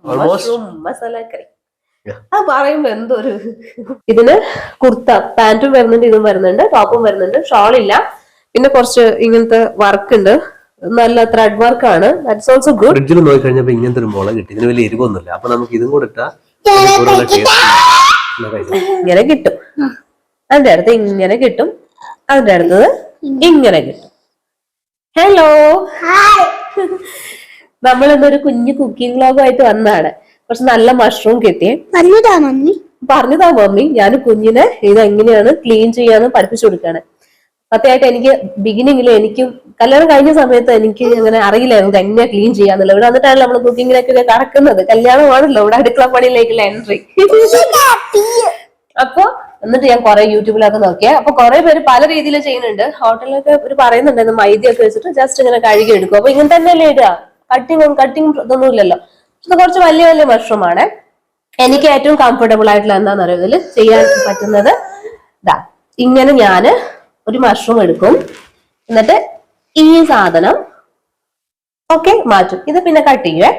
Mushroom masala കറി. ആ പറയുമ്പോ എന്തൊരു ഇതിന് കുർത്ത പാന്റും വരുന്നുണ്ട്, ഇതും വരുന്നുണ്ട്, ടോപ്പും വരുന്നുണ്ട്, ഷോൾ ഇല്ല. പിന്നെ കുറച്ച് ഇങ്ങനത്തെ വർക്ക് ഉണ്ട്, നല്ല ത്രെഡ് വർക്ക് ആണ്. That's also good. ഫ്രിഡ്ജിൽ നോക്കി കഴിഞ്ഞപ്പോ ഇങ്ങനത്തെ ഒരു മുളക് കിട്ടി. ഇതിന് വലിയ എരിവൊന്നുമില്ല. അപ്പൊ നമുക്ക് ഇതും കൂടെ ഇട്ടാ ഇങ്ങനെ കിട്ടും. അതിന്റെ അടുത്ത് ഇങ്ങനെ കിട്ടും, അതിന്റെ അടുത്തത് ഇങ്ങനെ കിട്ടും. ഹലോ, നമ്മൾ ഇന്നൊരു കുഞ്ഞു കുക്കിംഗ് വ്ലോഗുമായിട്ട് വന്നതാണ്. കുറച്ച് നല്ല മഷ്റൂം കിട്ടിയേ. പറഞ്ഞതാ മമ്മി. ഞാൻ കുഞ്ഞിനെ ഇതെങ്ങനെയാണ് ക്ലീൻ ചെയ്യാന്ന് പഠിപ്പിച്ചു കൊടുക്കാണ്. സത്യമായിട്ട് എനിക്ക് ബിഗിനിങ്ങിൽ എനിക്കും കല്യാണം കഴിഞ്ഞ സമയത്ത് എനിക്ക് അങ്ങനെ അറിയില്ലായിരുന്നു എങ്ങനെ ക്ലീൻ ചെയ്യാന്നുള്ളത്. ഇവിടെ വന്നിട്ടാണല്ലോ നമ്മൾ കുക്കിങ്ങിലേക്കൊക്കെ കടക്കുന്നത്. കല്യാണമാണല്ലോ ഇവിടെ അടുക്കള പണിയിലേക്കുള്ള എൻട്രി. അപ്പൊ എന്നിട്ട് ഞാൻ കുറെ യൂട്യൂബിലൊക്കെ നോക്കിയാൽ അപ്പൊ കുറെ പേര് പല രീതിയിൽ ചെയ്യുന്നുണ്ട്. ഹോട്ടലിലൊക്കെ ഒരു പറയുന്നുണ്ടായിരുന്നു മൈദയൊക്കെ വെച്ചിട്ട് ജസ്റ്റ് ഇങ്ങനെ കഴുകി എടുക്കും. അപ്പൊ ഇങ്ങനെ തന്നെയല്ലേ ഇടുക, കട്ടിങ് ഇതൊന്നും ഇല്ലല്ലോ. ഇത് കുറച്ച് വലിയ വലിയ മഷ്റൂം ആണ്. എനിക്ക് ഏറ്റവും കംഫർട്ടബിൾ ആയിട്ടുള്ള എന്താണെന്ന് അറിയാം ഇതിൽ ചെയ്യാൻ പറ്റുന്നത്. ഇതാ ഇങ്ങനെ ഞാന് ഒരു മഷ്റൂം എടുക്കും, എന്നിട്ട് ഈ സാധനം ഓക്കെ മാറ്റും. ഇത് പിന്നെ കട്ട് ചെയ്യുവേ.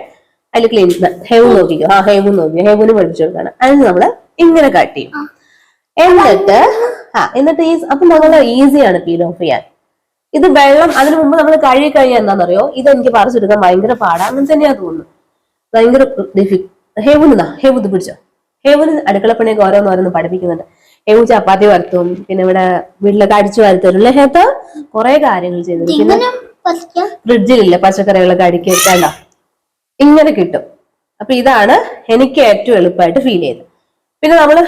അതിൽ ക്ലീൻ ഹെവ് നോക്കിക്കോ. ഹെവുന് പഠിപ്പിച്ചു കൊടുക്കണം. അതിന് നമ്മള് ഇങ്ങനെ കട്ട് ചെയ്യും. എന്നിട്ട് അപ്പൊ നമ്മള് ഈസിയാണ് പീൽ ഓഫ് ചെയ്യാൻ. ഇത് വെള്ളം അതിനു മുമ്പ് നമ്മൾ കഴുകി കഴിഞ്ഞാൽ എന്താണെന്നറിയോ, ഇത് എനിക്ക് പറിച്ചെടുക്കാൻ ഭയങ്കര പാടാ. അങ്ങനെ തന്നെയാ തോന്നുന്നു, ഭയങ്കര ഹെവുന് പിടിച്ചോ. ഹെവുന് അടുക്കളപ്പണിയൊക്കെ ഓരോന്നോരോന്ന് പഠിപ്പിക്കുന്നുണ്ട്. ഹെവു ചപ്പാത്തി വരത്തും, പിന്നെ ഇവിടെ വീട്ടിലൊക്കെ അടിച്ചു വരത്തരും. ലഹത്ത് കുറെ കാര്യങ്ങൾ ചെയ്തിട്ടുണ്ട്. പിന്നെ ഫ്രിഡ്ജിലില്ല പച്ചക്കറികളൊക്കെ അടുക്കിയിട്ടാണ്ട ഇങ്ങനെ കിട്ടും. അപ്പൊ ഇതാണ് എനിക്ക് ഏറ്റവും എളുപ്പമായിട്ട് ഫീൽ ചെയ്തത്. പിന്നെ നമ്മള്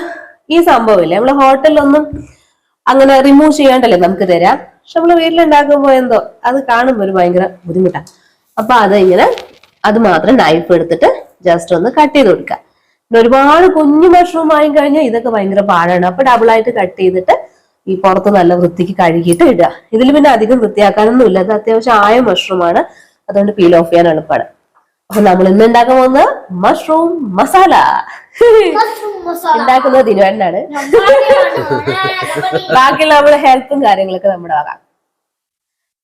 ഈ സംഭവമില്ലേ, നമ്മള് ഹോട്ടലിലൊന്നും അങ്ങനെ റിമൂവ് ചെയ്യാണ്ടല്ലേ നമുക്ക് തരാം. പക്ഷെ നമ്മള് വീട്ടിലുണ്ടാക്കുമ്പോ എന്തോ അത് കാണുമ്പോ ഒരു ഭയങ്കര ബുദ്ധിമുട്ടാണ്. അപ്പൊ അത് മാത്രം നൈഫ് എടുത്തിട്ട് ജസ്റ്റ് ഒന്ന് കട്ട് ചെയ്ത് കൊടുക്കുക. പിന്നെ ഒരുപാട് കുഞ്ഞു മഷ്റൂം ആയി കഴിഞ്ഞാൽ ഇതൊക്കെ ഭയങ്കര പാടാണ്. അപ്പൊ ഡബിളായിട്ട് കട്ട് ചെയ്തിട്ട് ഈ പുറത്ത് നല്ല വൃത്തിക്ക് കഴുകിയിട്ട് ഇടുക. ഇതിൽ പിന്നെ അധികം വൃത്തിയാക്കാനൊന്നും ഇല്ല. അത് അത്യാവശ്യം ആയ മഷ്റൂമാണ്, അതുകൊണ്ട് പീൽ ഓഫ് ചെയ്യാൻ എളുപ്പമാണ്. അപ്പൊ നമ്മൾ ഇന്ന് ഉണ്ടാക്കാൻ പോകുന്നത് മഷ്റൂം മസാല. ഉണ്ടാക്കുന്നത് ദിനുവേട്ടനാണ്. ബാക്കിയുള്ള നമ്മുടെ ഹെൽപ്പും കാര്യങ്ങളൊക്കെ നമ്മുടെ ആകാം.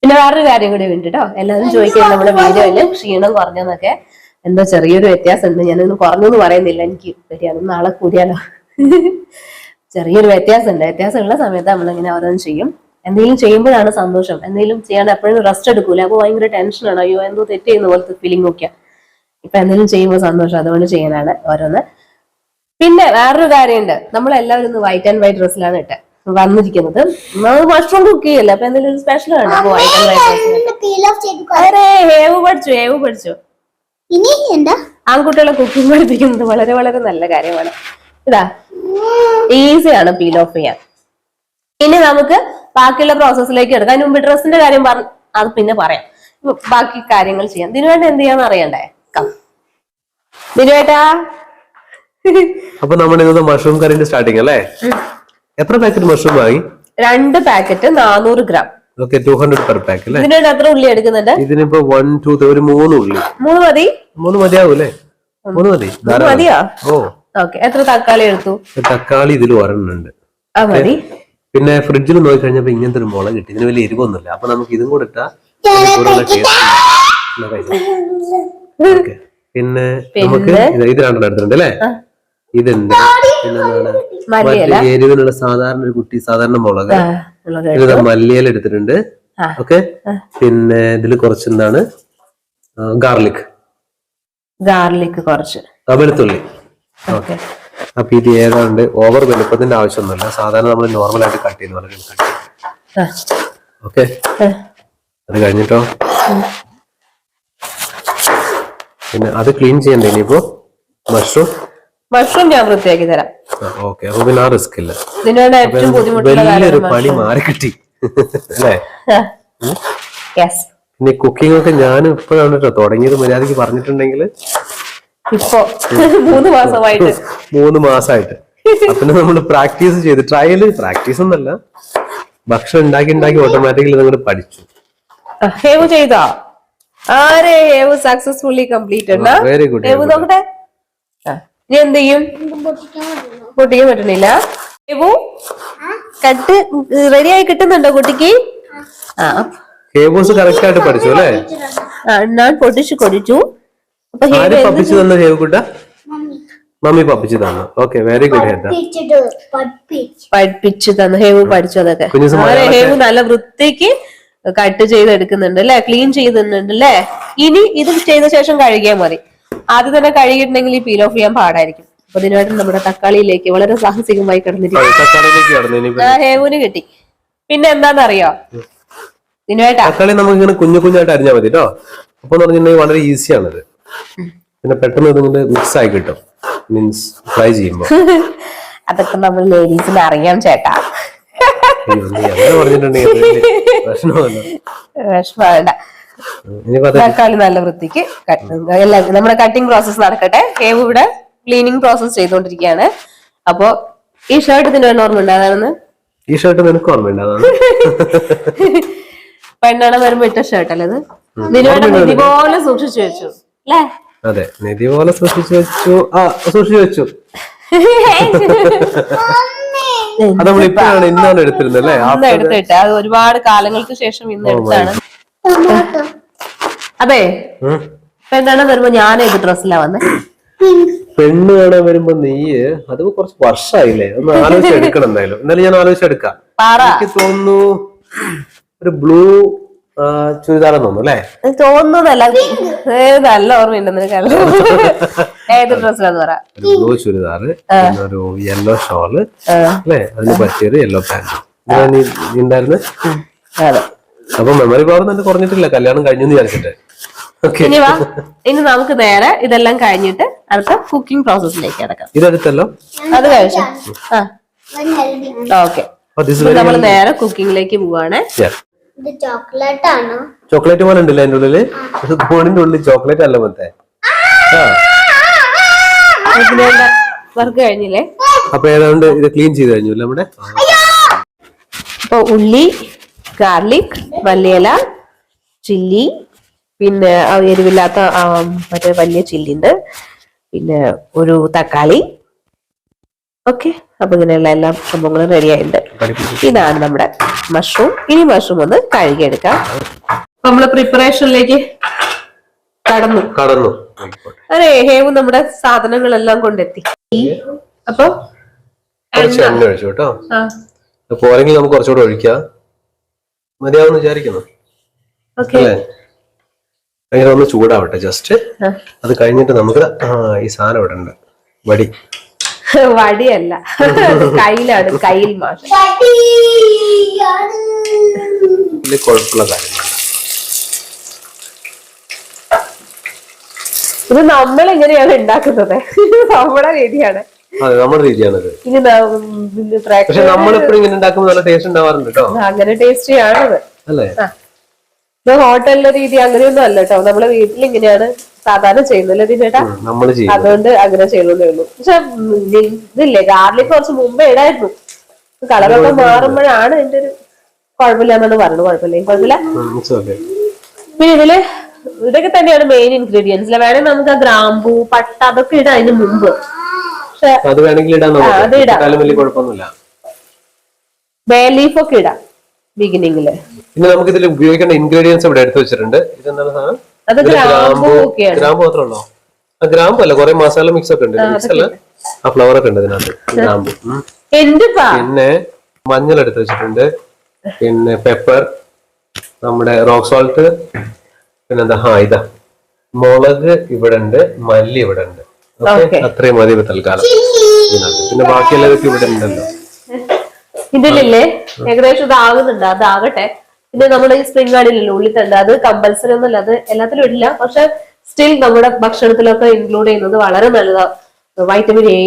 പിന്നെ വേറൊരു കാര്യം കൂടി ഉണ്ട് കേട്ടോ. എല്ലാവരും ചോദിക്കുന്നത് നമ്മുടെ വീഡിയോയില് ക്ഷീണം കുറഞ്ഞെന്നൊക്കെ. എന്തോ ചെറിയൊരു വ്യത്യാസം ഉണ്ട്. ഞാനൊന്നും കുറഞ്ഞൊന്നും പറയുന്നില്ല, എനിക്ക് വരികയാണ് നാളെ കൂടിയാലോ. ചെറിയൊരു വ്യത്യാസമുള്ള സമയത്ത് നമ്മളിങ്ങനെ ഓരോന്നും ചെയ്യും. എന്തെങ്കിലും ചെയ്യുമ്പോഴാണ് സന്തോഷം. എന്തെങ്കിലും ചെയ്യാണ്ട് എപ്പോഴും റെസ്റ്റ് എടുക്കൂല. അപ്പൊ ഭയങ്കര ടെൻഷനാണ്. അയ്യോ എന്തോ തെറ്റ് ചെയ്യുന്ന പോലത്തെ ഫീലിംഗ് ഒക്കെയാ. ഇപ്പൊ എന്തെങ്കിലും ചെയ്യുമ്പോൾ സന്തോഷം, അതുകൊണ്ട് ചെയ്യാനാണ് ഓരോന്ന്. പിന്നെ വേറൊരു കാര്യമുണ്ട്, നമ്മളെല്ലാവരും ഇന്ന് വൈറ്റ് ആൻഡ് വൈറ്റ് ഡ്രസ്സിലാണ് വന്നിരിക്കുന്നത്. മഷ്റൂം കുക്ക് ചെയ്യല്ലേ, അപ്പൊ എന്തെങ്കിലും ഒരു സ്പെഷ്യൽ ആണ്. അപ്പൊ വൈറ്റ് ആൻഡ് വൈറ്റ് ഹേവ് പഠിച്ചു. ആൺകുട്ടികളെ കുക്കിംഗ് പഠിപ്പിക്കുന്നത് വളരെ വളരെ നല്ല കാര്യമാണ്. ഇതാ ഈസിയാണ് പീൽ ഓഫ് ചെയ്യാൻ. ഇനി നമുക്ക് ബാക്കിയുള്ള പ്രോസസ്സിലേക്ക് എടുക്കാം. അതിന് മുമ്പ് ഡ്രസ്സിന്റെ കാര്യം അത് പിന്നെ പറയാം. ബാക്കി കാര്യങ്ങൾ ചെയ്യാം. ദിനുവേട്ട എന്ത് ചെയ്യാന്ന് അറിയണ്ടേ? ദിനുവേട്ടാ, അപ്പൊ നമ്മുടെ ഇന്നത്തെ മഷ്റൂം കറിന്റെ സ്റ്റാർട്ടിങ് അല്ലേ? എത്ര പാക്കറ്റ് മഷ്റൂം ആയി? 2 packet 400 gram. Okay, 200 per pack അല്ലേ? ഇതിന് എത്ര ഉള്ളി എടുക്കുന്നുണ്ട്? ഇതിനിപ്പോ 1 2 ഒരു 3 ഉള്ളി. 3 മതി? 3 മതിയാവൂല്ലേ? 3 മതി. മതിയോ? ഓ ഓക്കെ. എത്ര തക്കാളി എടുത്തു? തക്കാളി ഇതിൽ ഒരെണ്ണുണ്ട്. മതി. പിന്നെ ഫ്രിഡ്ജിൽ നോക്കി കഴിഞ്ഞപ്പോ ഇങ്ങനത്തെ ഒരു മുളക് കിട്ടി. ഇതിന് വലിയ എരിവൊന്നുമില്ല. അപ്പൊ നമുക്ക് ഇതും കൂടെ ഇട്ടാ പിന്നെ നമുക്ക് ഇത് 2 എടുത്തിട്ടുണ്ട് അല്ലേ? ഇതുണ്ട്. പിന്നെ എരിവിനുള്ള സാധാരണ ഒരു കുട്ടി സാധാരണ മുളക്, മല്ലിയില എടുത്തിട്ടുണ്ട്. ഓക്കെ. പിന്നെ ഇതിൽ കുറച്ച് എന്താണ് ഗാർലിക് കുറച്ച് വെളുത്തുള്ളി. ഓക്കെ. അപ്പൊ ഇത് ഏതാണ്ട് ഓവർ വലുപ്പത്തിന്റെ ആവശ്യമൊന്നുമില്ല. സാധാരണ നമ്മൾ നോർമൽ ആയിട്ട് കട്ട് ചെയ്യുന്ന പോലെ കട്ട് ചെയ്യും. ഓക്കെ. അത് കഴിഞ്ഞിട്ടോ പിന്നെ അത് ക്ലീൻ ചെയ്യണ്ടേ ഇനിയിപ്പോ? മഷ്റൂം ഞാൻ വൃത്തിയാക്കി തരാം. ഓക്കെ. അപ്പൊ പിന്നെ ആ റിസ്ക് ഇല്ല. വലിയൊരു പണി മാറി കിട്ടി അല്ലേ? പിന്നെ കുക്കിംഗ് ഒക്കെ ഞാൻ ഇപ്പോഴാണ് കേട്ടോ തുടങ്ങിയത്. മര്യാദക്ക് പറഞ്ഞിട്ടുണ്ടെങ്കിൽ ഇപ്പൊ 3 മാസമായിട്ട്. പിന്നെ നമ്മൾ പ്രാക്ടീസ് ചെയ്ത് പ്രാക്ടീസ് ഒന്നല്ല, ഭക്ഷണം ഉണ്ടാക്കി ഓട്ടോമാറ്റിക്കലി നിങ്ങൾ പഠിച്ചു. ഹേവ് ചെയ്തോ? Have successfully completed. Very good. Have നോക്കട്ടെ. ഇനി എന്ത് ചെയ്യും? പൊട്ടിക്കാൻ പറ്റണില്ല. ഹേവു കട്ട് റെഡിയായി കിട്ടുന്നുണ്ടോ കുട്ടിക്ക്? ഹേവൂസ് കറക്റ്റ് ആയിട്ട് പഠിച്ചു അല്ലേ? ഞാൻ പൊട്ടിച്ചു കൊടുത്തു. അപ്പൊ ആര് പപ്പിച്ചു തന്ന ഹേവുക്കുട്ട? മമ്മി പപ്പിച്ചു തന്നു. ഓക്കെ, വെരി ഗുഡ് ഹേട്ട. പഠിപ്പിച്ചു തന്നു. ഹേവു പഠിച്ചു അതൊക്കെ. ഹേവു നല്ല വൃത്തിക്ക് കട്ട് ചെയ്തെടുക്കുന്നുണ്ട് അല്ലെ, ക്ലീൻ ചെയ്യുന്നുണ്ട് അല്ലെ. ഇനി ഇത് ചെയ്ത ശേഷം കഴുകിയാൽ മതി. ആദ്യം തന്നെ കഴുകിയിട്ടുണ്ടെങ്കിൽ ഈ പീൽ ഓഫ് ചെയ്യാൻ പാടായിരിക്കും. അപ്പൊ ഇതിനായിട്ട് നമ്മുടെ തക്കാളിയിലേക്ക് വളരെ സാഹസികമായി കിടന്നിരിക്കും. ഹേവുന് കിട്ടി. പിന്നെ എന്താണെന്നറിയോ ഇതിനായിട്ടാ തക്കാളി നമുക്ക് ഇങ്ങനെ കുഞ്ഞു കുഞ്ഞായിട്ട് അരിഞ്ഞാൽ മതി കേട്ടോ. അപ്പൊ പറഞ്ഞിട്ടുണ്ടെങ്കിൽ വളരെ ഈസിയാണത്. പിന്നെ പെട്ടെന്ന് ഇതിങ്ങനെ മിക്സ് ആയി കിട്ടും മീൻസ് ഫ്രൈ ചെയ്യുമ്പോ. അതൊക്കെ നമ്മൾ ലേഡീസിന് അറിയാം ചേട്ടാ. വിഷമണ്ട. തക്കാളി നല്ല വൃത്തിക്ക് നമ്മുടെ കട്ടിംഗ് പ്രോസസ് നടക്കട്ടെ. ഹേവ് ഇവിടെ ക്ലീനിങ് പ്രോസസ് ചെയ്തോണ്ടിരിക്കുകയാണ്. അപ്പൊ ഈ ഷർട്ട് ഇതിന് ഓർമ്മയുണ്ട് അതാണെന്ന്. ഈ ഷർട്ട് നിനക്ക് ഓർമ്മയുണ്ട് അതാണ്. പെണ്ണാണ് വരുമ്പോ ഇട്ട ഷർട്ട് അല്ലേ ഇത്? ഇതിനുവേണ്ടി നിധി പോലെ സൂക്ഷിച്ചു വെച്ചു അല്ലേ? അതെ, നിധി പോലെ സൂക്ഷിച്ചു വെച്ചു. അത് നമ്മൾ ഇപ്പോഴാണ് ഇന്നാണ് എടുത്തിരുന്നത് അല്ലേ? ഇന്ന് എടുത്തിട്ട് അത് ഒരുപാട് കാലങ്ങൾക്ക് ശേഷം ഇന്ന് എടുത്താണ്. അതെ, പെണ്ണാണ് വരുമ്പോ ഞാൻ ഏത് ഡ്രസ്സിലാ വന്നേ? പെണ്ണ് കാണാൻ വരുമ്പോ നീയ് അത് കുറച്ച് വർഷമായില്ലേ, ഒന്ന് ആലോചിച്ചെടുക്കണം. എന്തായാലും ഞാൻ ആലോചിച്ചെടുക്കാം. എനിക്ക് തോന്നുന്നു ഒരു ബ്ലൂ ചുരിദാറെന്ന് തോന്നുന്നു അല്ലേ? തോന്നുന്നതല്ല, നല്ല ഓർമ്മയുണ്ട് നിനക്ക്. ഏത് ഡ്രസ്സിലാന്ന് പറ. ബ്ലൂ ചുരിദാർ, ഒരു യെല്ലോ ഷോള് അല്ലേ, അതിന് പറ്റിയൊരു യെല്ലോ പാന്റ് ഉണ്ടായിരുന്നു. അപ്പൊ മെമ്മറി പവർ തന്നെ കുറഞ്ഞിട്ടില്ല, കല്യാണം കഴിഞ്ഞു വിചാരിച്ചിട്ട്. ഇനി വാ, ഇനി നമുക്ക് നേരെ ഇതെല്ലാം കഴിഞ്ഞിട്ട് അടുത്ത കുക്കിംഗ് പ്രോസസ്സിലേക്ക് കിടക്കാം. ഇതെടുത്തല്ലോ, അത് കഴിച്ചു. ഓക്കെ, നമ്മൾ നേരെ കുക്കിംഗിലേക്ക് പോവാണ്. ചോക്ലേറ്റ് പോലെ ഉണ്ടല്ലേ അതിന്റെ ഉള്ളില്? ഫോണിന്റെ ഉള്ളിൽ ചോക്ലേറ്റ് അല്ല മറ്റേ. വർക്ക് കഴിഞ്ഞില്ലേ? അപ്പൊ ഏതാണ്ട് ഇത് ക്ലീൻ ചെയ്ത് കഴിഞ്ഞു നമ്മുടെ. അപ്പൊ ഉള്ളി, ഗാർലിക്, മല്ലിയില, ചില്ലി, പിന്നെ എരിവില്ലാത്ത മറ്റേ വലിയ ചില്ലി ഉണ്ട്, പിന്നെ ഒരു തക്കാളി. ഓക്കെ, അപ്പൊ ഇങ്ങനെയുള്ള എല്ലാ സംഭവങ്ങളും റെഡി ആയിട്ടുണ്ട്. ഇതാണ് നമ്മുടെ മഷ്റൂം. ഇനി മഷ്റൂം ഒന്ന് കഴുകിയെടുക്കാം. നമ്മള് പ്രിപ്പറേഷനിലേക്ക് കടന്നു. അതെ, ഹേവ് നമ്മുടെ സാധനങ്ങളെല്ലാം കൊണ്ടെത്തി. അപ്പൊ എണ്ണ ഒഴിച്ചു കേട്ടോ. പോരെങ്കിൽ നമുക്ക് കുറച്ചുകൂടെ ഒഴിക്കാം. മതിയാവുന്ന വിചാരിക്കുന്നു. അങ്ങനെ ഒന്ന് ചൂടാവട്ടെ ജസ്റ്റ്. അത് കഴിഞ്ഞിട്ട് നമുക്ക് ഈ സാധനം ഇവിടെ ഉണ്ട്, വടി. വടിയല്ല, കയ്യിലാണ്. കയ്യിൽ മാഷ് കുഴപ്പമുള്ള കാര്യമാണ്. ഇത് നമ്മൾ എങ്ങനെയാണ് ഉണ്ടാക്കുന്നത്, നമ്മുടെ രീതിയാണ്. അതെ, നമ്മുടെ രീതിയാണത്. ഇനി പക്ഷെ നമ്മളിപ്പോഴും ഇങ്ങനെ ഉണ്ടാക്കുമ്പോൾ നല്ല ടേസ്റ്റ് ഉണ്ടാവാറുണ്ട് കേട്ടോ. അങ്ങനെ ടേസ്റ്റി ആണത് അല്ലേ? ഇത് ഹോട്ടലിലെ രീതി അങ്ങനെയൊന്നും അല്ല കേട്ടോ. നമ്മളെ വീട്ടിൽ ഇങ്ങനെയാണ് സാധാരണ ചെയ്യുന്നല്ലേ ചേട്ടാ, അതുകൊണ്ട് അങ്ങനെ ചെയ്യുന്നേ ഉള്ളൂ. പക്ഷെ ഇതില്ലേ, ഗാർലിക് കുറച്ച് മുമ്പേ ഇടായിരുന്നു. കളറൊക്കെ മാറുമ്പോഴാണ് ഇതിന്റെ ഒരു കുഴപ്പമില്ല എന്നാണ് പറഞ്ഞത്. കുഴപ്പമില്ല. പിന്നെ ഇതില് ഇതൊക്കെ തന്നെയാണ് മെയിൻ ഇൻഗ്രീഡിയൻസ്. വേണമെങ്കിൽ നമുക്ക് ഗ്രാമ്പൂ, പട്ട അതൊക്കെ ഇടാം അതിന് മുമ്പ്. അത് വേണമെങ്കിൽ ബേ ലീഫ് ഒക്കെ ഇടാം ബിഗിനിങ്ങില്. പിന്നെ നമുക്ക് ഇതിൽ ഉപയോഗിക്കേണ്ട ഇൻഗ്രീഡിയൻസ് ഇവിടെ എടുത്തു വെച്ചിട്ടുണ്ട്. ഇതെന്താണ് സാധനം? അത് ഗ്രാമ്പൂ മാത്രമേ ഉള്ളൂ? ഗ്രാമ്പു അല്ല, കുറെ മസാല മിക്സ് ഒക്കെ ഉണ്ട്. മിക്സ് അല്ല, ആ ഫ്ലവർ ഒക്കെ ഉണ്ട് ഇതിനകത്ത്. ഗ്രാമ്പു, പിന്നെ മഞ്ഞൾ എടുത്ത് വെച്ചിട്ടുണ്ട്, പിന്നെ പെപ്പർ, നമ്മുടെ റോക്ക് സോൾട്ട്, പിന്നെന്താ ഇതാ മുളക് ഇവിടെ ഉണ്ട്, മല്ലി ഇവിടെ ഉണ്ട്. അത്രയും മതി തൽക്കാലം. പിന്നെ ബാക്കിയുള്ളതൊക്കെ ഇവിടെ ഉണ്ടല്ലോ. ഇതിലില്ലേ ഏകദേശം ഇതാകുന്നുണ്ട്, അതാകട്ടെ. പിന്നെ നമ്മുടെ ഈ സ്പ്രിംഗ് ആണില്ലല്ലോ, ഉള്ളിത്തണ്ട്, അത് കമ്പൽസറി ഒന്നുമല്ല, അത് എല്ലാത്തിലും ഇടില്ല. പക്ഷെ സ്റ്റിൽ നമ്മുടെ ഭക്ഷണത്തിലൊക്കെ ഇൻക്ലൂഡ് ചെയ്യുന്നത് വളരെ നല്ലതാണ്. Vitamin A,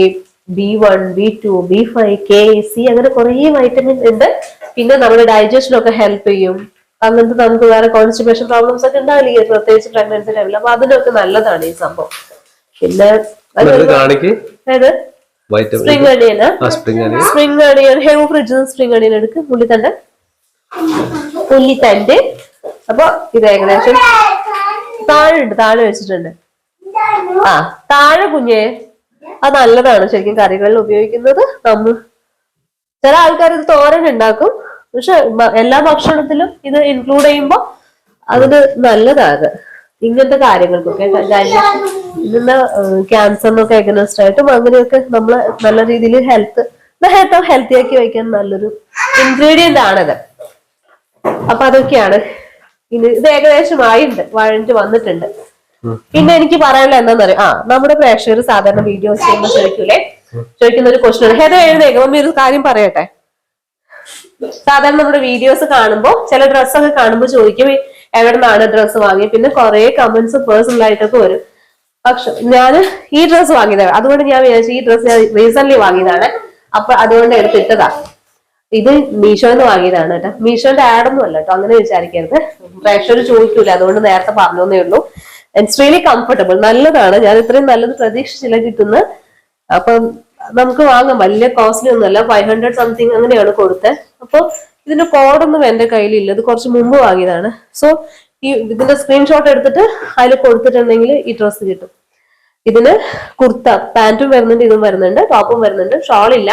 B1, B2, B5, K, C അങ്ങനെ കുറെ വൈറ്റമിൻ ഉണ്ട്. പിന്നെ നമ്മുടെ ഡൈജഷനൊക്കെ ഹെൽപ്പ് ചെയ്യും. അങ്ങനത്തെ നമുക്ക് വേറെ കോൺസ്റ്റിപ്പേഷൻ പ്രോബ്ലംസ് ഒക്കെ ഉണ്ടാവില്ല, പ്രത്യേകിച്ച് പ്രഗ്നൻസി ടൈമിൽ. അപ്പൊ അതിനൊക്കെ നല്ലതാണ് ഈ സംഭവം. പിന്നെ സ്പ്രിംഗ് അണിയന്, സ്പ്രിംഗ് അണിയൻ, ഹെവു ഫ്രിഡ്ജിൽ നിന്ന് സ്പ്രിംഗ് അണിയൻ എടുക്ക്. ഉള്ളിത്തണ്ട്. അപ്പൊ ഇത് ഏകദേശം താഴെ വെച്ചിട്ടുണ്ട്. താഴെ കുഞ്ഞേ, അത് നല്ലതാണ് ശരിക്കും കറികളിൽ ഉപയോഗിക്കുന്നത്. ചില ആൾക്കാർ ഇത് തോരൻ ഉണ്ടാക്കും, പക്ഷെ എല്ലാ ഭക്ഷണത്തിലും ഇത് ഇൻക്ലൂഡ് ചെയ്യുമ്പോ അതിന് നല്ലതാണ്. ഇങ്ങനത്തെ കാര്യങ്ങൾക്കൊക്കെ ഇതിന്ന് ക്യാൻസറിനൊക്കെ എഗനസ്റ്റ് ആയിട്ടും അങ്ങനെയൊക്കെ നമ്മള് നല്ല രീതിയിൽ ഹെൽത്തി ആക്കി വയ്ക്കാൻ നല്ലൊരു ഇൻഗ്രീഡിയന്റ് ആണിത്. അപ്പൊ അതൊക്കെയാണ് ഇത് ഏകദേശം വഴഞ്ഞിട്ട് വന്നിട്ടുണ്ട്. പിന്നെ എനിക്ക് പറയാനുള്ള എന്താണെന്നറിയാം, നമ്മുടെ പ്രേക്ഷകർ സാധാരണ വീഡിയോസ് ചെയ്യുമ്പോൾ ചോദിക്കുന്ന ഒരു ക്വസ്റ്റ്യൻ എഴുതേക്ക് മമ്മി ഒരു കാര്യം പറയട്ടെ. സാധാരണ നമ്മുടെ വീഡിയോസ് കാണുമ്പോൾ ചില ഡ്രസ്സൊക്കെ കാണുമ്പോൾ ചോദിക്കും എവിടെ നിന്നാണ് ഡ്രസ്സ് വാങ്ങി. പിന്നെ കുറെ കമന്റ്സ് പേഴ്സണൽ ആയിട്ടൊക്കെ വരും. പക്ഷെ ഞാൻ ഈ ഡ്രസ്സ് വാങ്ങിയതാണ്, അതുകൊണ്ട് ഞാൻ വിചാരിച്ചു ഈ ഡ്രസ്സ് ഞാൻ റീസെന്റ് വാങ്ങിയതാണ്, അപ്പൊ അതുകൊണ്ട് എടുത്തിട്ടതാ. ഇത് മീഷോന്ന് വാങ്ങിയതാണ് കേട്ടോ. മീഷോന്റെ ആഡൊന്നും അല്ല കേട്ടോ, അങ്ങനെ വിചാരിക്കരുത്. പ്രേക്ഷകർ ചോദിക്കൂല, അതുകൊണ്ട് നേരത്തെ പറഞ്ഞേ ഉള്ളൂ. ഇറ്റ്സ് റിയലി കംഫർട്ടബിൾ, നല്ലതാണ്. ഞാൻ ഇത്രയും നല്ലത് പ്രതീക്ഷിച്ചില്ല കിട്ടുന്നത്. അപ്പം നമുക്ക് വാങ്ങാം, വലിയ കോസ്റ്റ്ലി ഒന്നുമല്ല, 500 സംതിങ് അങ്ങനെയാണ് കൊടുത്തത്. അപ്പൊ ഇതിന്റെ കോഡൊന്നും എന്റെ കയ്യിലില്ല, ഇത് കുറച്ച് മുമ്പ് വാങ്ങിയതാണ്. സോ ഇതിന്റെ സ്ക്രീൻഷോട്ട് എടുത്തിട്ട് അതിൽ കൊടുത്തിട്ടുണ്ടെങ്കിൽ ഈ ഡ്രസ്സ് കിട്ടും. ഇതിന് കുർത്ത പാന്റും വരുന്നുണ്ട്, ഇതും വരുന്നുണ്ട്, ടോപ്പും വരുന്നുണ്ട്, ഷോൾ ഇല്ല.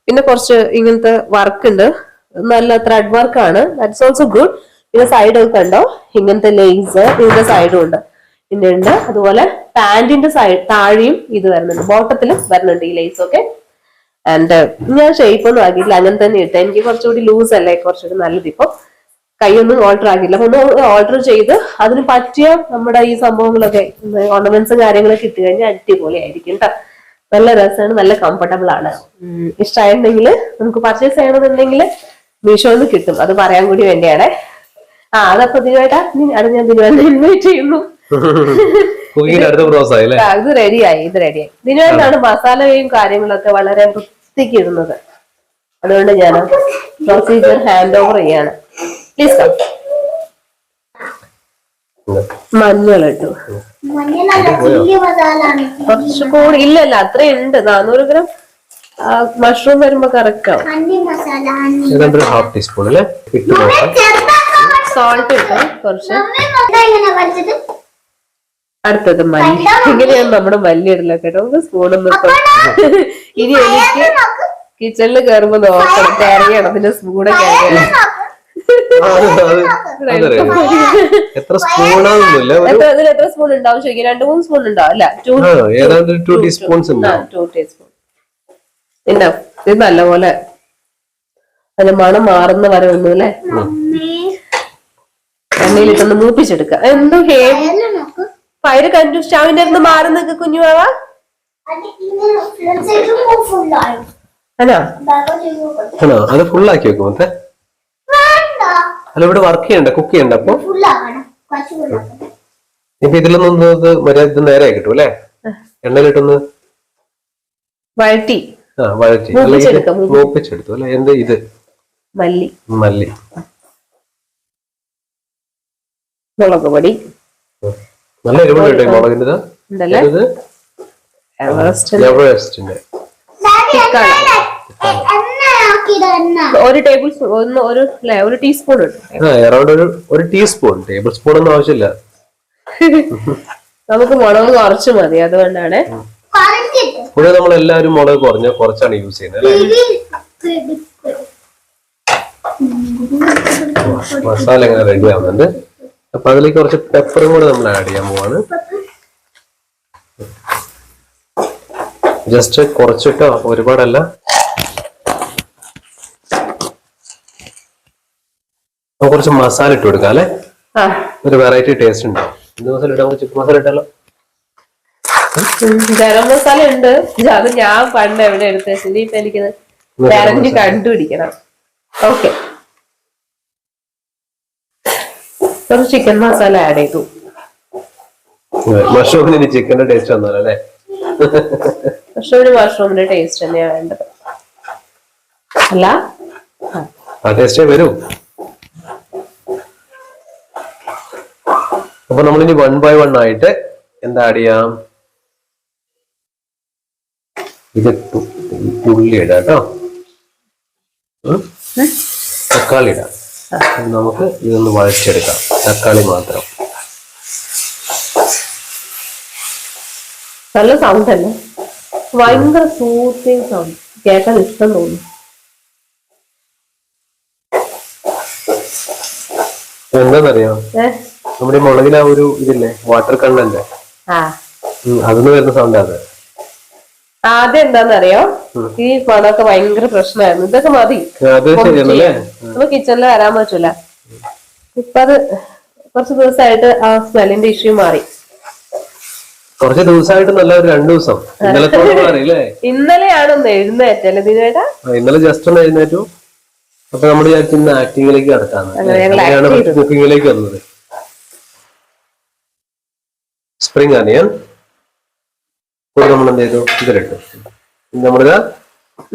പിന്നെ കുറച്ച് ഇങ്ങനത്തെ വർക്ക് ഉണ്ട്, നല്ല ത്രെഡ് വർക്കാണ്, ദാറ്റ്സ് ഓൾസോ ഗുഡ്. പിന്നെ സൈഡ് ഒക്കെ ഉണ്ടോ ഇങ്ങനത്തെ ലേസ്, ഇതിന്റെ സൈഡും ഉണ്ട്, പിന്നെ ഉണ്ട്. അതുപോലെ പാന്റിന്റെ സൈഡ് താഴെയും ഇത് വരുന്നുണ്ട്, ബോട്ടത്തിലും വരുന്നുണ്ട് ഈ ലേസ് ഒക്കെ. ആൻഡ് ഞാൻ ഷേപ്പ് ഒന്നും ആക്കിയില്ല, അങ്ങനെ തന്നെ ഇട്ട്. എനിക്ക് കുറച്ചുകൂടി ലൂസ് അല്ലേ കുറച്ചുകൂടി നല്ലത്. ഇപ്പൊ കൈയൊന്നും ഓൾട്ടർ ആക്കിയില്ല, അപ്പൊ ഒന്ന് ഓൾട്ടർ ചെയ്ത് അതിന് പറ്റിയ നമ്മുടെ ഈ സംഭവങ്ങളൊക്കെ ഓർണമെന്റ്സും കാര്യങ്ങളൊക്കെ ഇട്ട് കഴിഞ്ഞാൽ അടിപൊളി ആയിരിക്കും കേട്ടോ. നല്ല രസമാണ്, നല്ല കംഫർട്ടബിൾ ആണ്. ഇഷ്ടമായിട്ടുണ്ടെങ്കിൽ നമുക്ക് പർച്ചേസ് ചെയ്യണമെന്നുണ്ടെങ്കിൽ മീഷോന്ന് കിട്ടും, അത് പറയാൻ കൂടി വേണ്ടിയാണ്. അതപ്പോ ദിനുവേട്ടാ, അത് ഞാൻ ദിനുവേട്ടനെ ഇൻവൈറ്റ് ചെയ്യുന്നു. ഇത് റെഡിയായി. ദിനുവേട്ടാണ് മസാലയും കാര്യങ്ങളൊക്കെ വളരെ വൃത്തിക്ക് ഇടുന്നത്, അതുകൊണ്ട് ഞാൻ പ്രൊസീജിയർ ഹാൻഡ് ഓവർ ചെയ്യാണ്. Please come. മഞ്ഞൾ ഇട്ടു, കുറച്ചുകൂടി ഇല്ലല്ല അത്രയുണ്ട്. 400 ഗ്രാം മഷ്റൂം വരുമ്പോ കറക്റ്റ് ആവും. സോൾട്ട് ഇട്ടോ കുറച്ച്. അടുത്തത് മല്ലി. ഇങ്ങനെയാണ് നമ്മുടെ മല്ലി ഇടലൊക്കെ കേട്ടോ. സ്പൂണൊന്നും ഇട്ടോ. ഇനി എനിക്ക് കിച്ചണിൽ കയറുമ്പോ നോക്കണം, കയറിയാണ് അതിന്റെ സ്പൂണൊക്കെ എത്ര സ്പൂണാണെന്നില്ല, എത്ര സ്പൂൺ ഉണ്ടാവും ചോദിക്കും. 2-3 സ്പൂൺ ഉണ്ടാവും അല്ല, 2 ടീസ്പൂൺസ് ഉണ്ടാവും. 2 ടീസ്പൂൺ ഉണ്ടാവും. ഇത് നല്ലപോലെ അതിന്റെ മണം മാറുന്ന വരെ ഒന്നും അല്ലെ എണ്ണയിലിട്ടൊന്ന് മൂപ്പിച്ചെടുക്കാം. എന്തോ ഫയറ് കണ്ടു സ്റ്റാവിന്റെ അടുത്ത് മാറി നിൽക്ക് കുഞ്ഞുവാവ. അത് ഫുള്ളാക്കി വെക്കും. അല്ല ഇവിടെ വർക്ക് ചെയ്യണ്ട, കുക്ക് ചെയ്യണ്ട. അപ്പൊ ഇപ്പൊ ഇതിലൊന്നും മര്യാദ നേരെ കിട്ടും അല്ലെ, എണ്ണയിലിട്ടൊന്ന് വഴറ്റി മൂപ്പിച്ചെടുത്തു അല്ലെ. എന്ത് ഇത് മല്ലി മുളക് പൊടി, നല്ല എരിവുണ്ട് കേട്ടോ മുളകിന്റെ. എവറസ്റ്റിന്റെ 1 ടേബിൾ സ്പൂൺ, ഒരു ടീസ്പൂൺ ഇട്ടു. അറൗണ്ട് ഒരു ടീസ്പൂൺ, ടേബിൾ സ്പൂൺ ഒന്നും ആവശ്യമില്ല. നമുക്ക് മുളക് കുറച്ച് മതി, അതുകൊണ്ടാണ്. ഇവിടെ നമ്മൾ എല്ലാവരും മുളക് കുറച്ചാണ് യൂസ് ചെയ്യുന്നത് അല്ലേ. മസാല എങ്ങനെ റെഡി ആവുന്നുണ്ട്. അപ്പൊ അതിലേക്ക് കുറച്ച് പെപ്പറും കൂടെ നമ്മൾ ആഡ് ചെയ്യാൻ പോവാണ്. ജസ്റ്റ് കുറച്ചിട്ടോ, ഒരുപാടല്ല. കുറച്ച് മസാല ഇട്ട് കൊടുക്കാം അല്ലെ, ഒരു വെറൈറ്റി ടേസ്റ്റ് ഉണ്ടാവും. എന്ത് മസാല ഇട്ടാ? ചിക്കൻ മസാല ഇട്ടാലോ? ഗരം മസാല ഉണ്ട്, അത് ഞാൻ പണ്ട് എവിടെ എടുത്ത ഇപ്പൊ എനിക്കത് ഡയറക്റ്റ് കണ്ടുപിടിക്കണം. ഓക്കെ, കുറച്ച് ചിക്കൻ മസാല ആഡ് ചെയ്തു. മഷ്റൂമിന് ചിക്കന്റെ ടേസ്റ്റ് വന്നാലോ അല്ലെ? മഷ്റൂമിന്റെ ടേസ്റ്റ് തന്നെയാണ് വേണ്ടത് അല്ല, ആ ടേസ്റ്റേ വരൂ. അപ്പൊ നമ്മളിനി 1 by 1 ആയിട്ട് എന്താ ആഡ് ചെയ്യാം? ഇത് ഉള്ളി ഇടാം കേട്ടോ, തക്കാളി ഇടാം. നമുക്ക് ഇതൊന്ന് വഴച്ചെടുക്കാം, തക്കാളി മാത്രം. നല്ല സൗണ്ട് അല്ലേ, ഭയങ്കര സൂത്തിങ് സൗണ്ട്, കേൾക്കാൻ ഇഷ്ടം തോന്നുന്നു. എന്താന്നറിയോ, നമ്മുടെ മുളകിൽ ആ ഒരു ഇതില്ലേ വാട്ടർ കണ്ടന്റ് അതൊന്നും വരുന്ന സൗണ്ട് അത്. ആദ്യം എന്താന്നറിയോ, ഈ മണമൊക്കെ ഭയങ്കര പ്രശ്നമായിരുന്നു. ഇതൊക്കെ മതി, നമുക്ക് കിച്ചണിൽ വരാൻ പറ്റൂല. ഇപ്പൊ അത് കുറച്ച് ദിവസമായിട്ട് ആ സ്മെല്ലിന്റെ ഇഷ്യൂ മാറി. കുറച്ച് ദിവസമായിട്ട് നല്ല ഒരു 2 ദിവസം. ഇന്നലെയാണ് ഒന്ന് എഴുന്നേറ്റല്ലേ ദിനേട്ടാ? ഇന്നലെ ജസ്റ്റ് ഒന്ന് എഴുന്നേറ്റു. അപ്പൊ നമ്മൾ ഇന്ന് ആക്ടിങ്ങിലേക്ക് കടക്കാണ്, കുക്കിങ്ങിലേക്ക് വന്നത്. സ്പ്രിംഗ് അനിയൻ നമ്മൾ എന്ത് ചെയ്തു, ഇതിലിട്ടു. നമ്മളിത്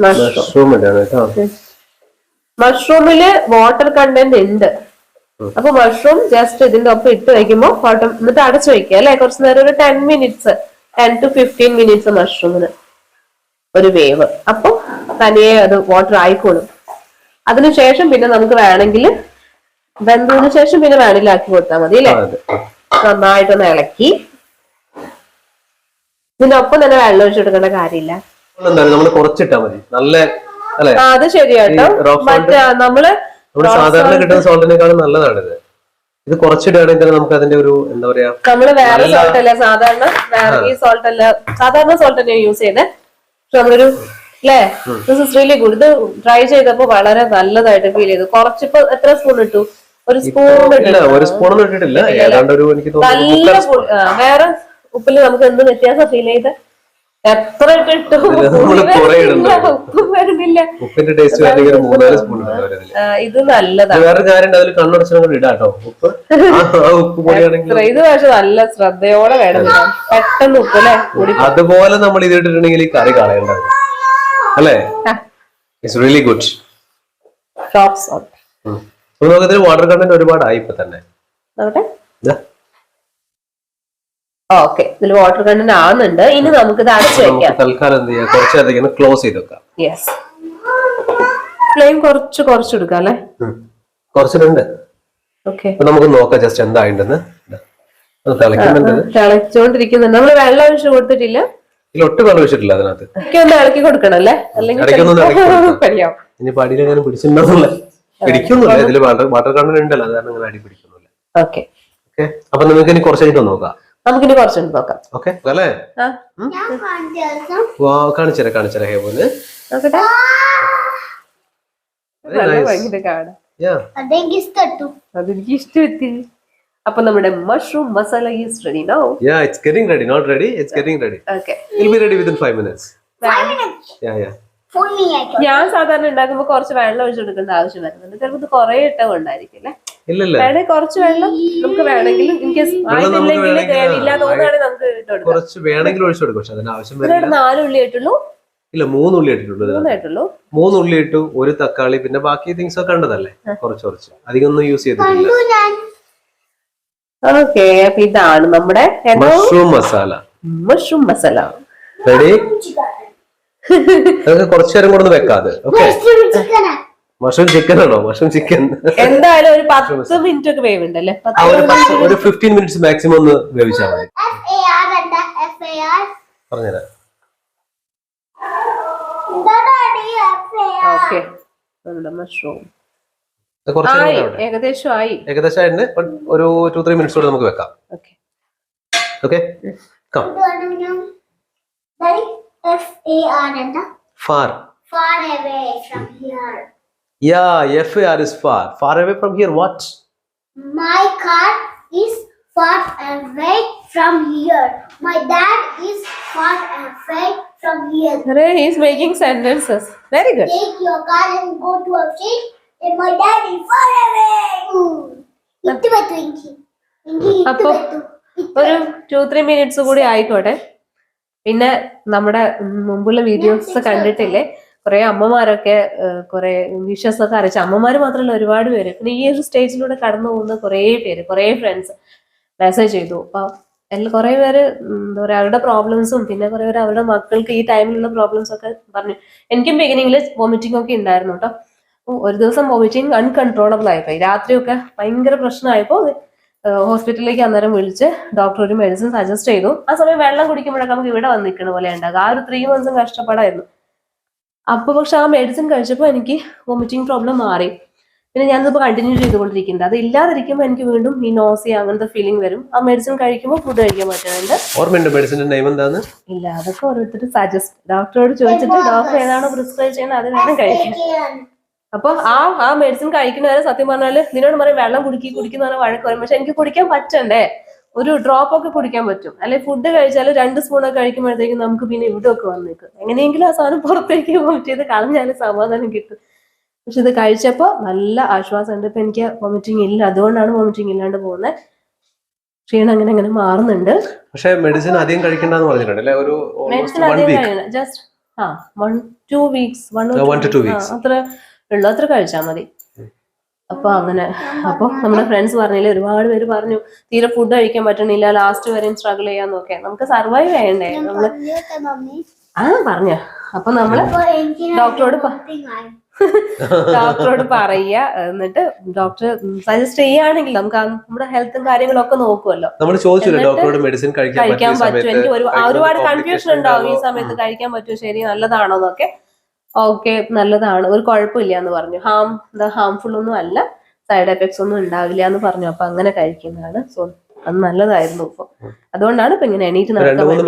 മഷ്റൂം ഇടാണ് കേട്ടോ. മഷ്റൂമില് വാട്ടർ കണ്ടന്റ് ഉണ്ട്. അപ്പൊ മഷ്റൂം ജസ്റ്റ് ഇതിന്റെ ഒപ്പം ഇട്ട് വെക്കുമ്പോ എന്നിട്ട് അടച്ചു വെക്കുക അല്ലെ, കുറച്ച് നേരം ഒരു 10 to 15 മിനിറ്റ്സ് മഷ്റൂമിന് ഒരു വേവ്. അപ്പൊ തനിയെ അത് വാട്ടർ ആയിക്കോളും. അതിനുശേഷം പിന്നെ നമുക്ക് വേണമെങ്കിൽ വെന്തതിന് ശേഷം പിന്നെ വേണമെങ്കിൽ കൊടുത്താൽ മതി അല്ലെ. നന്നായിട്ടൊന്ന് ഇളക്കി ഇതിനൊപ്പം തന്നെ വെള്ളം ഒഴിച്ചു കൊടുക്കേണ്ട കാര്യമില്ല. നമ്മൾ കുറച്ചിട്ടാ മതി. നല്ല അത് ശരിയാട്ടോ. മറ്റേ നമ്മള് സാധാരണ കിട്ടുന്ന സോൾട്ടിനേക്കാളും നല്ലതാണിത്. ഇത് കുറച്ചിടുകയാണെങ്കിൽ നമുക്ക് അതിന്റെ ഒരു എന്താ പറയാ, നമ്മള് വേറെ സോൾട്ട് അല്ല സാധാരണ, ഈ സോൾട്ട് അല്ല സാധാരണ സോൾട്ട് തന്നെ യൂസ് ചെയ്തേ. പക്ഷെ നമ്മളൊരു അല്ലേ, ദിസ് ഇസ് റിയലി ഗുഡ്. ഇത് ട്രൈ ചെയ്തപ്പോ വളരെ നല്ലതായിട്ട് ഫീൽ ചെയ്തു. കുറച്ചിപ്പോ എത്ര സ്പൂൺ ഇട്ടു? ഒരു സ്പൂൺ ഇട്ടിട്ടില്ല. നല്ല വേറെ ഉപ്പില് നമുക്ക് എന്ത് വ്യത്യാസം ഫീൽ ചെയ്ത് എത്ര ഇട്ടു ഉപ്പും വരുന്നില്ല. ഉപ്പിന്റെ ടേസ്റ്റ് ഇത് നല്ലതാണ്. വേറെ കാര്യം അതിൽ കണ്ണുടച്ചും ഇടാട്ടോ ഉപ്പ്. ഇത് പക്ഷെ നല്ല ശ്രദ്ധയോടെ വേണം, പെട്ടെന്ന് ഉപ്പ് അല്ലെ. അതുപോലെ നമ്മൾ ഇതിട്ടിട്ടുണ്ടെങ്കിൽ ഈ കറി കളയേണ്ടത് അല്ലേ. It's really good. നമുക്കതിൽ വാട്ടർ കണ്ടന്റ് ഒരുപാടായി ഇപ്പൊ തന്നെ. ഓക്കെ, ഇതിൽ വാട്ടർ കണ്ടന്റ് ആവുന്നുണ്ട്. ഇനി നമുക്ക് ഇത് അടച്ചു വെക്കാം. തൽക്കാലം എന്ത് ചെയ്യാം, കുറച്ചധികം ക്ലോസ് ചെയ്ത് വെക്കാം. യെസ്, ഫ്ലെയിം കുറച്ചെടുക്കാം അല്ലെ. കുറച്ചിട്ടുണ്ട്. ഓക്കെ, നമുക്ക് നോക്കാം ജസ്റ്റ് എന്തായിട്ടുണ്ടെന്ന്. തിളച്ചോണ്ടിരിക്കുന്നുണ്ട്. നമ്മള് വെള്ളം ഒഴിച്ച് കൊടുത്തിട്ടില്ല, ഒട്ടും വെള്ളം ഒഴിച്ചിട്ടില്ല അതിനകത്ത്. ഒന്ന് ഇളക്കി കൊടുക്കണം അല്ലേ, അല്ലെങ്കിൽ ഇനി പടിയിലെങ്ങനെ പിടിച്ചിട്ടുണ്ടെന്നുള്ള പിടിക്കുന്നില്ല. ഇതിൽ വാട്ടർ കണ്ടന്റ് ഉണ്ടല്ലോ, അത് കാരണം അങ്ങനെ അടി പിടിക്കുന്നില്ല. ഓക്കെ, അപ്പൊ നമുക്ക് ഇനി കുറച്ചായിട്ട് നോക്കാം. നമുക്കിനി കുറച്ചുകൂടി നോക്കാം. ഓക്കെ അല്ലേ, കാണിച്ചേരാ ഹേവന്. അതെനിക്ക് ഇഷ്ടപ്പെട്ടി. അപ്പൊ നമ്മുടെ mushroom masala is ready now. Yeah, it's getting ready. Not ready. It's getting ready. Okay. It'll be ready within 5 minutes. 5 minutes. Yeah. ഞാൻ സാധാരണ ഉണ്ടാക്കുമ്പോ കുറച്ച് വെള്ളം ഒഴിച്ചു കൊടുക്കേണ്ട ആവശ്യം വരുന്നുണ്ട്. ചിലപ്പോൾ ഇത് കുറെ ഇട്ടം കൊണ്ടായിരിക്കും അല്ലേ. വേണേ കുറച്ച് വെള്ളം നമുക്ക് വേണമെങ്കിൽ ഇൻകേസ് ആയിട്ടില്ലെങ്കിൽ ഗ്രേവി ഇല്ലാതെ തോന്നുകയാണെങ്കിൽ നമുക്ക് ഇട്ട് കൊടുക്കാം. കുറച്ച് വേണമെങ്കിൽ ഒഴിച്ചു കൊടുക്കും, പക്ഷെ അതിന് ആവശ്യം വരില്ല. 4 ഉള്ളി ഇട്ടുള്ളൂ. ഇല്ല, 3 ഉള്ളി ഇട്ടിട്ടുള്ളൂ. 3 ഉള്ളി ഇട്ടു, ഒരു തക്കാളി, പിന്നെ ബാക്കി തിങ്സ് ഒക്കെ കണ്ടതല്ലേ, കുറച്ച് അധികം ഒന്നും യൂസ് ചെയ്തിട്ടില്ല. ഓക്കെ, അപ്പൊ ഇതാണ് നമ്മുടെ മഷ്റൂം മസാല റെഡി. കുറച്ചു നേരം കൂടെ വെക്കാതെ. മഷ്റൂം ചിക്കൻ ആണോ? മഷ്റൂം ചിക്കൻ എന്തായാലും ഒരു 10 മിനിറ്റ് ഒക്കെ വേവുണ്ടല്ലേ. ഒരു 15 മിനിറ്റ്സ് മാക്സിമം ഒന്ന് വേവിച്ചാൽ മതി. പറഞ്ഞുതരാം. ഓക്കെ, മഷ്റൂം ഏകദേശം ആയി. ഒരു 2-3 മിനിറ്റ്സ് കൂടെ നമുക്ക് വെക്കാം. Okay, far away from here. Yeah, FAR is far away from here. What? My car is far away from here. My dad is far away from here. He is making sentences. Very good. Take your car and go to a street. And my dad is far away. അപ്പൊ ഒരു 2-3 minutes കൂടി ആയിക്കോട്ടെ. പിന്നെ നമ്മുടെ മുമ്പുള്ള videos കണ്ടിട്ടില്ലേ, കുറെ അമ്മമാരൊക്കെ കുറെ വിഷസ് ഒക്കെ അരച്ച അമ്മമാര് മാത്രമല്ല, ഒരുപാട് പേര്, പിന്നെ ഈ ഒരു സ്റ്റേജിലൂടെ കടന്നു പോകുന്ന കുറെ പേര്, കുറെ ഫ്രണ്ട്സ് മെസ്സേജ് ചെയ്തു. അപ്പൊ കുറെ പേര് എന്താ പറയാ, അവരുടെ പ്രോബ്ലംസും പിന്നെ കുറെ പേര് അവരുടെ മക്കൾക്ക് ഈ ടൈമിലുള്ള പ്രോബ്ലംസ് ഒക്കെ പറഞ്ഞു. എനിക്കും ബിഗിനിങ്ങിൽ വോമിറ്റിംഗ് ഒക്കെ ഉണ്ടായിരുന്നു കേട്ടോ. ഒരു ദിവസം വോമിറ്റിംഗ് അൺകൺട്രോളബിൾ ആയിപ്പോയി. രാത്രിയൊക്കെ ഭയങ്കര പ്രശ്നമായപ്പോ ഹോസ്പിറ്റലിലേക്ക് അന്നേരം വിളിച്ച് ഡോക്ടർ ഒരു മെഡിസിൻ സജസ്റ്റ് ചെയ്തു. ആ സമയം വെള്ളം കുടിക്കുമ്പോഴൊക്കെ നമുക്ക് ഇവിടെ വന്ന് നിൽക്കണ പോലെ ഉണ്ടാകും. ആ ഒരു 3 മന്ത്സും കഷ്ടപ്പാടായിരുന്നു. അപ്പൊ പക്ഷെ ആ മെഡിസിൻ കഴിച്ചപ്പോൾ എനിക്ക് വോമിറ്റിംഗ് പ്രോബ്ലം മാറി. പിന്നെ ഞാനിതിപ്പോ കണ്ടിന്യൂ ചെയ്തുകൊണ്ടിരിക്കുന്നുണ്ട്. അത് ഇല്ലാതിരിക്കുമ്പോൾ എനിക്ക് വീണ്ടും ഈ നോസിയ അങ്ങനത്തെ ഫീലിംഗ് വരും. ആ മെഡിസിൻ കഴിക്കുമ്പോൾ ഫുഡ് കഴിക്കാൻ പറ്റുന്നുണ്ട്. ഓർമ്മയുണ്ട് മെഡിസിന്റെ നെയിം എന്താണ്? ഇല്ല, അതൊക്കെ ഓരോരുത്തർ സജസ്റ്റ്, ഡോക്ടറോട് ചോദിച്ചിട്ട് ഡോക്ടർ ഏതാണോ പ്രിസ്ക്രൈബ് ചെയ്യുന്നത് അത് വേണം കഴിക്കാൻ. അപ്പൊ ആ മെഡിസിൻ കഴിക്കുന്നവരെ സത്യം പറഞ്ഞാല് നിന്നോട് പറയും വെള്ളം കുടിക്കുന്ന വഴക്ക് പറയും. പക്ഷെ എനിക്ക് കുടിക്കാൻ പറ്റണ്ടേ, ഒരു ഡ്രോപ്പ് ഒക്കെ കുടിക്കാൻ പറ്റും. അല്ലെങ്കിൽ ഫുഡ് കഴിച്ചാൽ 2 സ്പൂണൊക്കെ കഴിക്കുമ്പോഴത്തേക്കും നമുക്ക് പിന്നെ ഇവിടെ ഒക്കെ വന്നേക്കും. എങ്ങനെയെങ്കിലും ആ സാധനം പുറത്തേക്ക് വോമിറ്റ് ചെയ്ത് കളഞ്ഞാലും സമാധാനം കിട്ടും. പക്ഷെ ഇത് കഴിച്ചപ്പോ നല്ല ആശ്വാസമുണ്ട്. ഇപ്പൊ എനിക്ക് വോമിറ്റിംഗ് ഇല്ല. അതുകൊണ്ടാണ് വോമിറ്റിംഗ് ഇല്ലാണ്ട് പോകുന്നത്. ക്ഷീണം അങ്ങനെ മാറുന്നുണ്ട്. പക്ഷെ മെഡിസിൻ അധികം കഴിക്കണ്ടെന്ന് പറഞ്ഞിട്ടുണ്ടല്ലേ? ഒരു മെഡിസിൻ അധികം കഴിക്കണം. ജസ്റ്റ് 1-2 വീക്സ്, 1 to 2 weeks അത്ര ഉള്ളു. അത്ര കഴിച്ചാൽ മതി. അപ്പൊ അങ്ങനെ, അപ്പൊ നമ്മുടെ ഫ്രണ്ട്സ് പറഞ്ഞില്ലേ, ഒരുപാട് പേര് പറഞ്ഞു തീരെ ഫുഡ് കഴിക്കാൻ പറ്റണില്ല, ലാസ്റ്റ് വരെയും സ്ട്രഗിൾ ചെയ്യാന്നൊക്കെ. നമുക്ക് സർവൈവ് ചെയ്യണ്ടേ നമ്മള്. പറഞ്ഞ അപ്പൊ നമ്മള് ഡോക്ടറോട് പറയുക. എന്നിട്ട് ഡോക്ടർ സജസ്റ്റ് ചെയ്യുകയാണെങ്കിൽ നമുക്ക് നമ്മുടെ ഹെൽത്തും കാര്യങ്ങളൊക്കെ നോക്കുമല്ലോ. കഴിക്കാൻ പറ്റും. എനിക്ക് ഒരുപാട് കൺഫ്യൂഷൻ ഉണ്ടാവും ഈ സമയത്ത്. കഴിക്കാൻ പറ്റുമോ, ശരി, നല്ലതാണോ എന്നൊക്കെ. ഓക്കെ, നല്ലതാണ്, ഒരു കുഴപ്പമില്ല എന്ന് പറഞ്ഞു. ഹാംഫുൾ ഒന്നും അല്ല, സൈഡ് എഫക്ട്സ് ഒന്നും ഉണ്ടാവില്ല എന്ന് പറഞ്ഞു. അപ്പൊ അങ്ങനെ കഴിക്കുന്നതാണ്. സോ അത് നല്ലതായിരുന്നു. ഇപ്പൊ അതുകൊണ്ടാണ് ഇപ്പൊ ഇങ്ങനെ എണീറ്റ് നടക്കുന്നത്.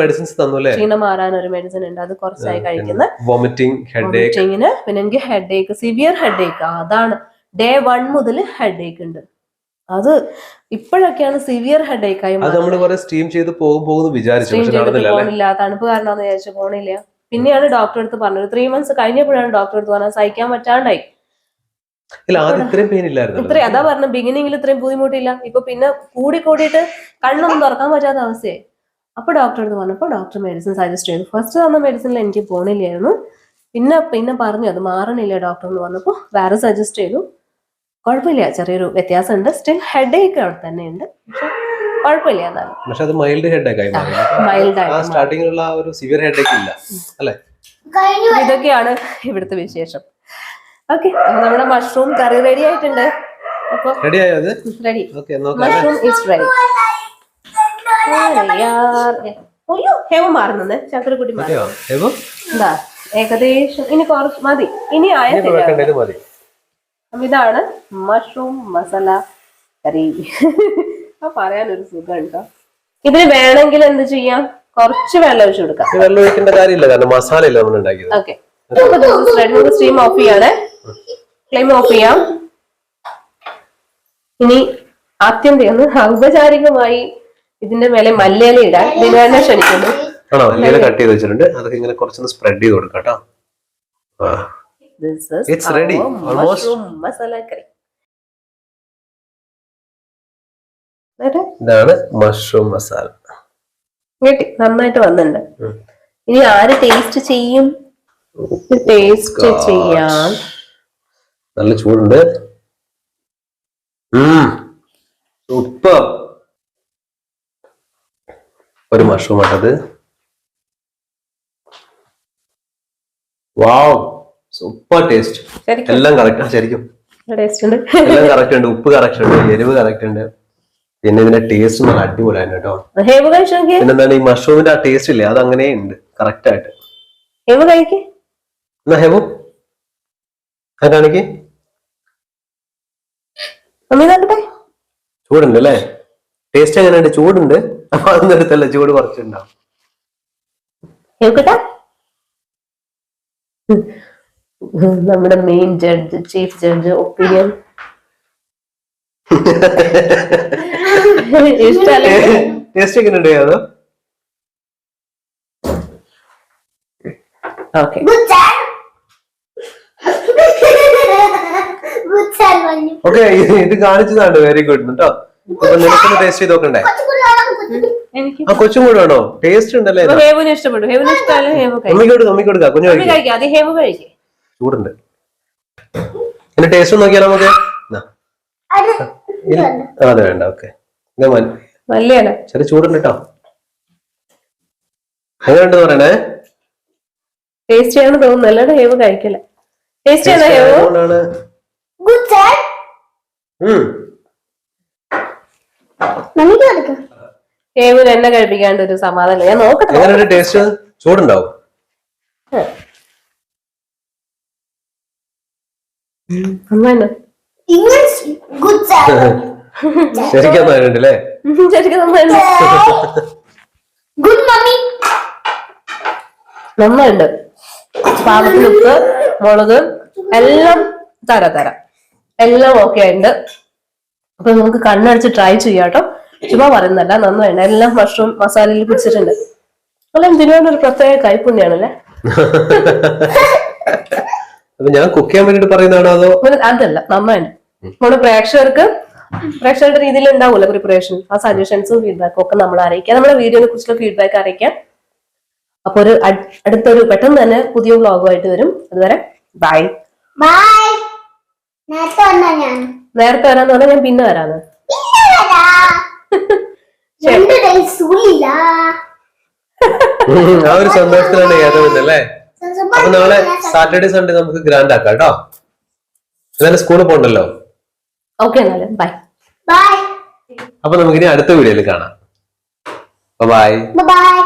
ക്ഷീണം മാറാൻ ഒരു മെഡിസിൻ ഉണ്ട്, അത് കുറച്ചായി കഴിക്കുന്നത്. വോമിറ്റിങ്ങിന്, പിന്നെ എനിക്ക് ഹെഡേക്ക്, സിവിയർ ഹെഡേക്ക്. അതാണ് ഡേ 1 മുതൽ ഹെഡേക്ക് ഉണ്ട്. അത് ഇപ്പോഴൊക്കെയാണ് സിവിയർ ഹെഡേക്ക് ആയി. സ്റ്റീം ചെയ്ത് പോണില്ല, തണുപ്പ് കാരണമാണെന്ന് വിചാരിച്ചു പോണില്ല. പിന്നെയാണ് ഡോക്ടറെ അടുത്ത് പറഞ്ഞത്. 3 months കഴിഞ്ഞപ്പോഴാണ് ഡോക്ടറെ അടുത്ത് പറഞ്ഞത് സഹിക്കാൻ പറ്റാണ്ടായി. അതാ പറഞ്ഞ ബിഗിനിങ്ങിൽ ഇത്രയും ബുദ്ധിമുട്ടില്ല. ഇപ്പൊ പിന്നെ കൂടിയിട്ട് കണ്ണൊന്നും തുറക്കാൻ പറ്റാത്ത അവസ്ഥയായി. അപ്പൊ ഡോക്ടറെ അടുത്ത് പറഞ്ഞപ്പോ ഡോക്ടർ മെഡിസിൻ സജസ്റ്റ് ചെയ്തു. ഫസ്റ്റ് തന്ന മെഡിസിനിൽ എനിക്ക് പോണില്ലായിരുന്നു. പിന്നെ പറഞ്ഞു അത് മാറണില്ല ഡോക്ടർ എന്ന് പറഞ്ഞപ്പോ വേറെ സജസ്റ്റ് ചെയ്തു. കുഴപ്പമില്ല, ചെറിയൊരു വ്യത്യാസമുണ്ട്. സ്റ്റിൽ ഹെഡേക്ക് അവിടെ തന്നെ ഉണ്ട്, പക്ഷെ കുഴപ്പമില്ല. എന്നാലും ഇതൊക്കെയാണ് ഇവിടുത്തെ വിശേഷം. ഓക്കെ, നമ്മുടെ മഷ്റൂം കറി റെഡി ആയിട്ടുണ്ട്. അപ്പൊ ready. Mushroom is ready. Have മാറുന്നത് ചക്കരക്കുട്ടി എന്താ ഏകദേശം ഇനി കുറച്ച് മതി. ഇനി ഇതാണ് മഷ്റൂം മസാല കറി. പറയാനൊരു സുഖം ഉണ്ടോ. ഇതിന് വേണമെങ്കിൽ എന്ത് ചെയ്യാം, കുറച്ച് വെള്ളം ഒഴിച്ചു കൊടുക്കാം. വെള്ളം ഒഴിക്കേണ്ട കാര്യമില്ല, കാരണം മസാല ഇല്ല നമ്മൾ ഉണ്ടാക്കിയത്. ഓക്കെ, സ്റ്റീം ഓഫ് ചെയ്യാണ്. ഫ്ലെയിം ഓഫ് ചെയ്യാം. ഇനി ആത്യന്തികം ഔപചാരികമായി ഇതിന്റെ മേലെ മല്ലിയില ഇടാൻ ദിനാനെ ക്ഷണിക്കുന്നു. കട്ട് ചെയ്ത് വെച്ചിട്ടുണ്ട്. അതൊക്കെ ഇങ്ങനെ കുറച്ചൊന്ന് സ്പ്രെഡ് ചെയ്ത് കൊടുക്കാം കേട്ടോ. It's ready. Almost. മസാല കറി. ഇതാണ് മഷ്റൂം മസാല. നന്നായിട്ട് വന്നിട്ടുണ്ട്. ഇനി ആര് ടേസ്റ്റ് ചെയ്യും? ടേസ്റ്റ് ചെയ്യാം. നല്ല ചൂടുണ്ട്. സൂപ്പർ. ഒരു മഷ്റൂം ആട്ടത്. വാവ്, സൂപ്പർ ടേസ്റ്റ്. എല്ലാം കറക്റ്റ്. ശരിക്കും എല്ലാം കറക്റ്റ് ഉണ്ട്. ഉപ്പ് കറക്റ്റ് ഉണ്ട്, എരിവ് കറക്റ്റ് ഉണ്ട്. പിന്നെ ഇതിന്റെ ടേസ്റ്റ് നല്ല അടിപൊളിയാണ് കേട്ടോ. പിന്നെന്താണ് ഈ മഷ്റൂമിന്റെ ആ ടേസ്റ്റ് ഇല്ലേ, അത് അങ്ങനെ ഉണ്ട് കറക്റ്റ് ആയിട്ട്. കാണിക്ക്. ചൂടുണ്ട് അല്ലേ? ടേസ്റ്റ് എങ്ങനെയുണ്ട്? ചൂടുണ്ട്. അപ്പൊ അതൊന്നും എടുത്തല്ല, ചൂട് കുറച്ചുണ്ടാവും. നമ്മുടെ main judge, chief judge opinion. Taste എങ്ങനെയുണ്ട്? അതോ ഓക്കെ, ഓക്കെ, ഇത് കാണിച്ചതാണ്. വെരി ഗുഡ് കേട്ടോ. നിനക്കൊന്ന് ടേസ്റ്റ് ചെയ്ത് നോക്കണ്ടേ? ആ കൊച്ചും കൂടെ വേണോ? ടേസ്റ്റ് ഉണ്ടല്ലേ? ഇഷ്ടപ്പെട്ടു. ചൂടുണ്ട്. പിന്നെ ടേസ്റ്റ് നോക്കിയാലോ നമുക്ക്? അതെ, വേണ്ട. ഓക്കെ, ചെറിയ ചൂടുണ്ട് കേട്ടോ. എങ്ങനെയുണ്ടെന്ന് പറയണേ. ടേസ്റ്റ് ചെയ്യാൻ തോന്നുന്നു, അല്ലാതെ ഹേവ് കഴിക്കില്ല. ടേസ്റ്റ് ചെയ്യണോ? ഹേവിന് എന്നെ കഴിപ്പിക്കാണ്ട് ഒരു സമാധാനം. ഞാൻ നോക്കട്ടെ. ടേസ്റ്റ് ചൂടുണ്ടാവും. English good salad. ശരിക്കും നന്നായിട്ടുണ്ട് അല്ലേ? ശരിക്കും നന്നായിട്ടുണ്ട്. Good mommy. നന്നായിട്ടുണ്ട്. പാകത്തിന് ഉപ്പ്, മുളക് എല്ലാം തരാം എല്ലാം ഓക്കെ ആയിട്ടുണ്ട്. അപ്പൊ നമുക്ക് കണ്ണടച്ച് ട്രൈ ചെയ്യാം കേട്ടോ. ചുമ്മാ പറയുന്നല്ല, നന്നായിട്ടുണ്ട്. എല്ലാം മഷ്റൂം മസാലയിൽ പിടിച്ചിട്ടുണ്ട്. അല്ല എന്തിനാണ് ഒരു പ്രത്യേക കൈപ്പുണ്യാണല്ലേ? അപ്പൊ ഞാൻ കുക്ക് ചെയ്യാൻ വേണ്ടിട്ട് പറയുന്നതാണോ അതോ? അതല്ല, നന്നായിട്ടുണ്ട്. നമ്മുടെ പ്രേക്ഷകരുടെ രീതിയിൽ ഉണ്ടാവുമല്ലോ പ്രിപ്പറേഷൻ. ആ സജഷൻസും ഫീഡ്ബാക്കും ഒക്കെ നമ്മൾ അറിയിക്കാം. നമ്മുടെ വീഡിയോനെ കുറിച്ചുള്ള ഫീഡ്ബാക്ക് അറിയിക്കാം. അപ്പൊ ഒരു അടുത്തൊരു പെട്ടെന്ന് തന്നെ പുതിയ വ്ളോഗുമായിട്ട് വരും. അതുവരെ ബൈ. Bye. നേരത്തെ വരാന്ന് പറഞ്ഞാൽ ഞാൻ പിന്നെ വരാന്ന്. 2 days ഉള്ളില്ല. ആ ഒരു സന്തോഷത്തിലാണ് യാദവല്ലേ. അപ്പൊ നാളെ സാറ്റർഡേ സൺഡേ നമുക്ക് ഗ്രാൻഡ് ആക്കാം കേട്ടോ. എന്നാലും സ്കൂളിൽ പോകണ്ടല്ലോ. ഓക്കെ എന്നാലും ബൈ. Bye. അപ്പൊ നമുക്കിനി അടുത്ത വീഡിയോയിൽ കാണാം. ബൈ. Bye.